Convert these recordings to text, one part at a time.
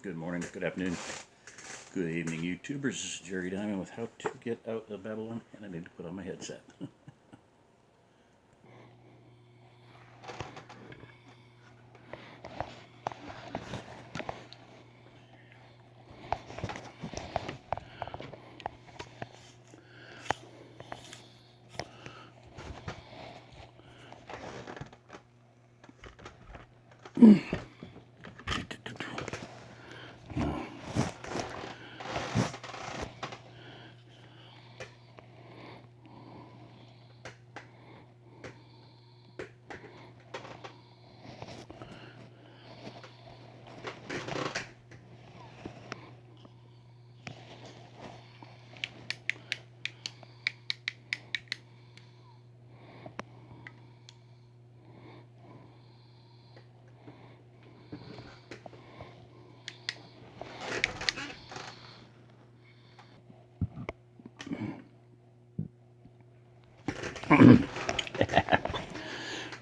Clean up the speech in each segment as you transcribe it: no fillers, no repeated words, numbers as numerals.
Good morning, good afternoon, good evening, YouTubers. This is Jerry Diamond with How to Get Out of Babylon, and I need to put on my headset.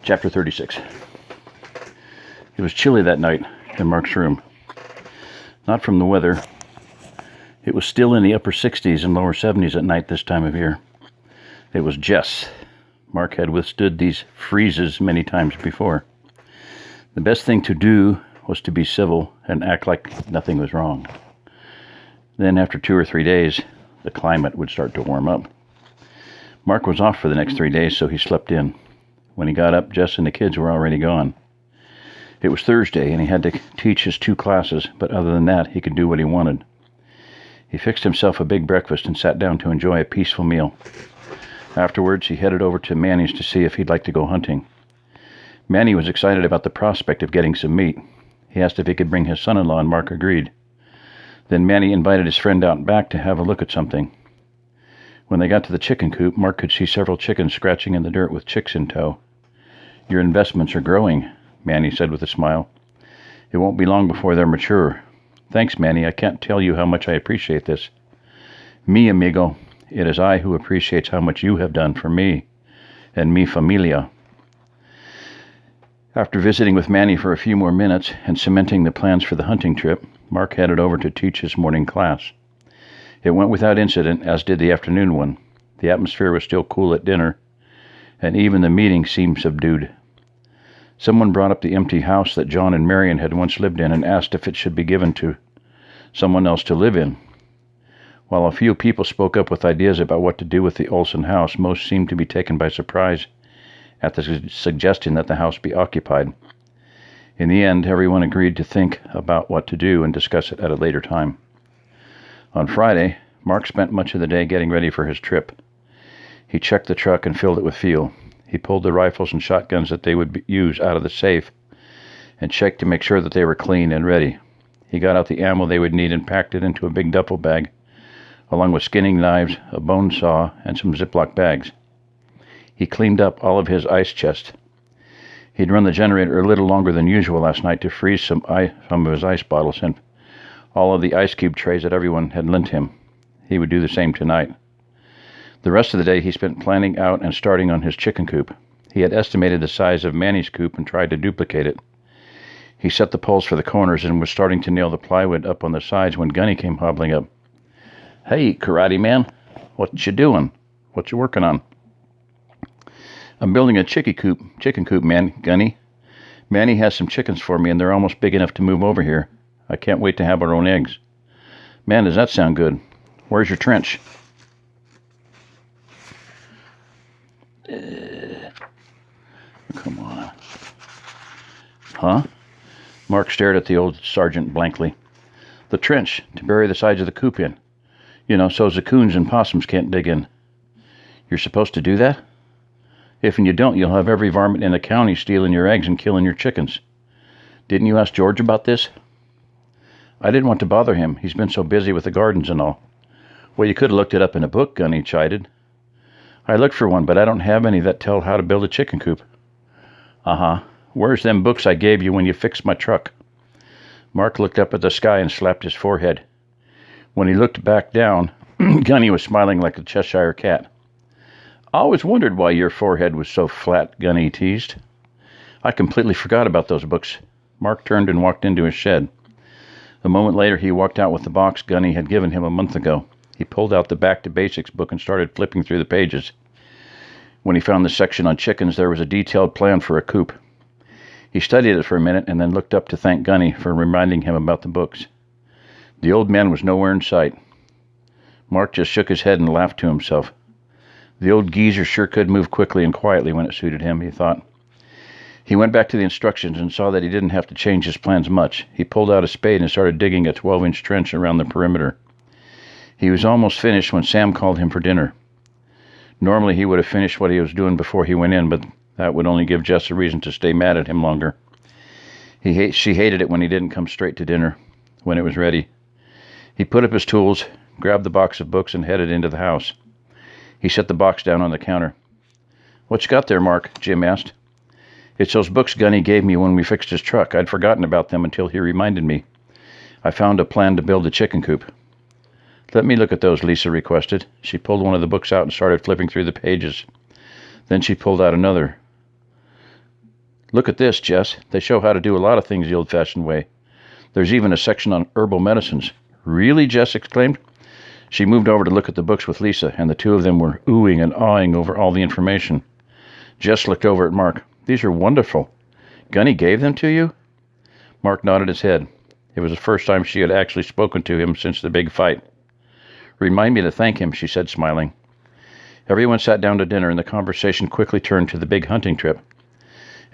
Chapter 36. It was chilly that night in Mark's room. Not from the weather. It was still in the upper 60s and lower 70s at night this time of year. It was Jess. Mark had withstood these freezes many times before. The best thing to do was to be civil and act like nothing was wrong. Then after 2 or 3 days, the climate would start to warm up. Mark was off for the next 3 days, so he slept in. When he got up, Jess and the kids were already gone. It was Thursday, and he had to teach his 2 classes, but other than that, he could do what he wanted. He fixed himself a big breakfast and sat down to enjoy a peaceful meal. Afterwards, he headed over to Manny's to see if he'd like to go hunting. Manny was excited about the prospect of getting some meat. He asked if he could bring his son-in-law, and Mark agreed. Then Manny invited his friend out back to have a look at something. When they got to the chicken coop, Mark could see several chickens scratching in the dirt with chicks in tow. "Your investments are growing," Manny said with a smile. "It won't be long before they're mature." "Thanks, Manny. I can't tell you how much I appreciate this." "Mi amigo, it is I who appreciates how much you have done for me and mi familia." After visiting with Manny for a few more minutes and cementing the plans for the hunting trip, Mark headed over to teach his morning class. It went without incident, as did the afternoon one. The atmosphere was still cool at dinner, and even the meeting seemed subdued. Someone brought up the empty house that John and Marion had once lived in and asked if it should be given to someone else to live in. While a few people spoke up with ideas about what to do with the Olson house, most seemed to be taken by surprise at the suggestion that the house be occupied. In the end, everyone agreed to think about what to do and discuss it at a later time. On Friday, Mark spent much of the day getting ready for his trip. He checked the truck and filled it with fuel. He pulled the rifles and shotguns that they would use out of the safe and checked to make sure that they were clean and ready. He got out the ammo they would need and packed it into a big duffel bag, along with skinning knives, a bone saw, and some Ziploc bags. He cleaned up all of his ice chest. He'd run the generator a little longer than usual last night to freeze some of his ice bottles and all of the ice cube trays that everyone had lent him. He would do the same tonight. The rest of the day he spent planning out and starting on his chicken coop. He had estimated the size of Manny's coop and tried to duplicate it. He set the poles for the corners and was starting to nail the plywood up on the sides when Gunny came hobbling up. "Hey, karate man, what you doing? What you working on?" "I'm building a chicken coop, man, Gunny. Manny has some chickens for me, and they're almost big enough to move over here. I can't wait to have our own eggs." "Man, does that sound good. Where's your trench?" Come on. "Huh?" Mark stared at the old sergeant blankly. "The trench, to bury the sides of the coop in. You know, so the coons and possums can't dig in." "You're supposed to do that?" "If you don't, you'll have every varmint in the county stealing your eggs and killing your chickens. Didn't you ask George about this?" "I didn't want to bother him. He's been so busy with the gardens and all." "Well, you could have looked it up in a book," Gunny chided. "I looked for one, but I don't have any that tell how to build a chicken coop." "Uh-huh. Where's them books I gave you when you fixed my truck?" Mark looked up at the sky and slapped his forehead. When he looked back down, Gunny was smiling like a Cheshire cat. "I always wondered why your forehead was so flat," Gunny teased. "I completely forgot about those books." Mark turned and walked into his shed. A moment later, he walked out with the box Gunny had given him a month ago. He pulled out the Back to Basics book and started flipping through the pages. When he found the section on chickens, there was a detailed plan for a coop. He studied it for a minute and then looked up to thank Gunny for reminding him about the books. The old man was nowhere in sight. Mark just shook his head and laughed to himself. The old geezer sure could move quickly and quietly when it suited him, he thought. He went back to the instructions and saw that he didn't have to change his plans much. He pulled out a spade and started digging a 12-inch trench around the perimeter. He was almost finished when Sam called him for dinner. Normally he would have finished what he was doing before he went in, but that would only give Jess a reason to stay mad at him longer. She hated it when he didn't come straight to dinner, when it was ready. He put up his tools, grabbed the box of books, and headed into the house. He set the box down on the counter. "What you got there, Mark?" Jim asked. "It's those books Gunny gave me when we fixed his truck. I'd forgotten about them until he reminded me. I found a plan to build a chicken coop." "Let me look at those," Lisa requested. She pulled one of the books out and started flipping through the pages. Then she pulled out another. "Look at this, Jess. They show how to do a lot of things the old-fashioned way. There's even a section on herbal medicines." "Really?" Jess exclaimed. She moved over to look at the books with Lisa, and the two of them were oohing and awing over all the information. Jess looked over at Mark. "These are wonderful. Gunny gave them to you?" Mark nodded his head. It was the first time she had actually spoken to him since the big fight. "Remind me to thank him," she said, smiling. Everyone sat down to dinner, and the conversation quickly turned to the big hunting trip.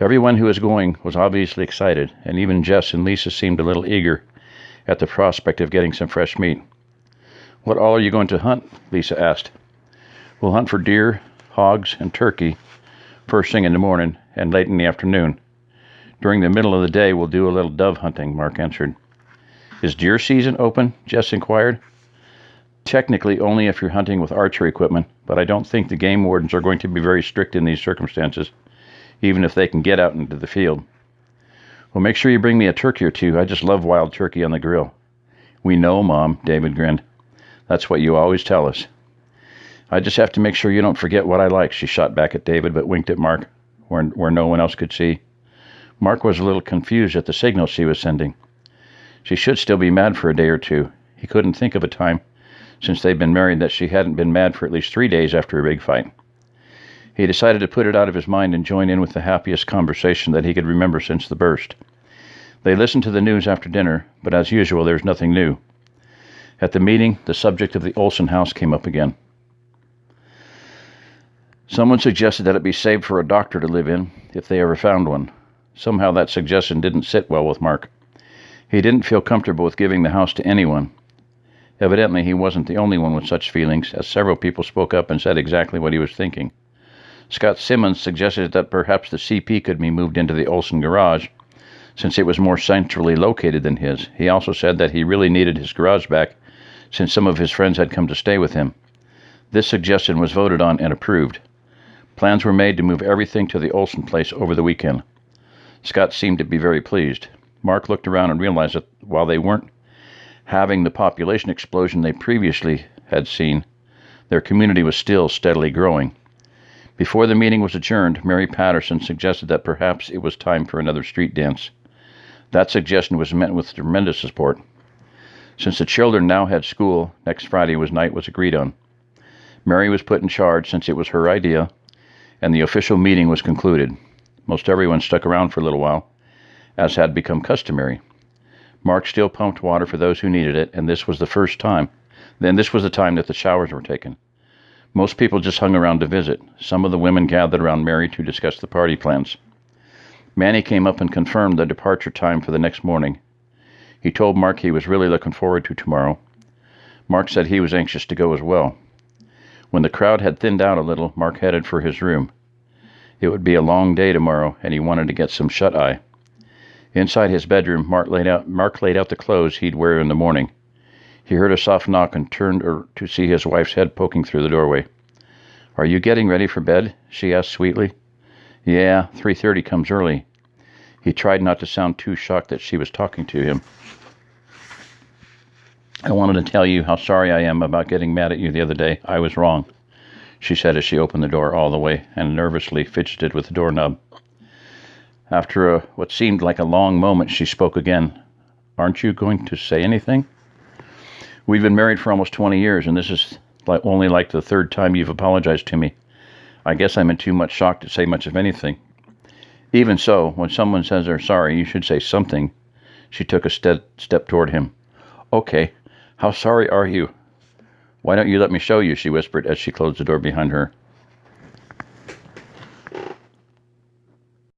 Everyone who was going was obviously excited, and even Jess and Lisa seemed a little eager at the prospect of getting some fresh meat. "What all are you going to hunt?" Lisa asked. "We'll hunt for deer, hogs, and turkey, first thing in the morning and late in the afternoon. During the middle of the day, we'll do a little dove hunting," Mark answered. "Is deer season open?" Jess inquired. "Technically only if you're hunting with archery equipment, but I don't think the game wardens are going to be very strict in these circumstances, even if they can get out into the field." "Well, make sure you bring me a turkey or two. I just love wild turkey on the grill." "We know, Mom," David grinned. "That's what you always tell us." "I just have to make sure you don't forget what I like," she shot back at David, but winked at Mark, where no one else could see. Mark was a little confused at the signal she was sending. She should still be mad for a day or two. He couldn't think of a time, since they'd been married, that she hadn't been mad for at least 3 days after a big fight. He decided to put it out of his mind and join in with the happiest conversation that he could remember since the burst. They listened to the news after dinner, but as usual, there was nothing new. At the meeting, the subject of the Olson house came up again. Someone suggested that it be saved for a doctor to live in, if they ever found one. Somehow that suggestion didn't sit well with Mark. He didn't feel comfortable with giving the house to anyone. Evidently, he wasn't the only one with such feelings, as several people spoke up and said exactly what he was thinking. Scott Simmons suggested that perhaps the CP could be moved into the Olson garage, since it was more centrally located than his. He also said that he really needed his garage back, since some of his friends had come to stay with him. This suggestion was voted on and approved. Plans were made to move everything to the Olson place over the weekend. Scott seemed to be very pleased. Mark looked around and realized that while they weren't having the population explosion they previously had seen, their community was still steadily growing. Before the meeting was adjourned, Mary Patterson suggested that perhaps it was time for another street dance. That suggestion was met with tremendous support. Since the children now had school, next Friday night was agreed on. Mary was put in charge since it was her idea, and the official meeting was concluded. Most everyone stuck around for a little while, as had become customary. Mark still pumped water for those who needed it, and this was the time that the showers were taken. Most people just hung around to visit. Some of the women gathered around Mary to discuss the party plans. Manny came up and confirmed the departure time for the next morning. He told Mark he was really looking forward to tomorrow. Mark said he was anxious to go as well. When the crowd had thinned out a little, Mark headed for his room. It would be a long day tomorrow, and he wanted to get some shut-eye. Inside his bedroom, Mark laid out the clothes he'd wear in the morning. He heard a soft knock and turned to see his wife's head poking through the doorway. "Are you getting ready for bed?" she asked sweetly. "Yeah, 3:30 comes early." He tried not to sound too shocked that she was talking to him. "I wanted to tell you how sorry I am about getting mad at you the other day. I was wrong," she said as she opened the door all the way and nervously fidgeted with the doorknob. After what seemed like a long moment, she spoke again. Aren't you going to say anything? We've been married for almost 20 years, and this is only like the third time you've apologized to me. I guess I'm in too much shock to say much of anything. Even so, when someone says they're sorry, you should say something. She took a step toward him. Okay, how sorry are you? Why don't you let me show you, she whispered as she closed the door behind her.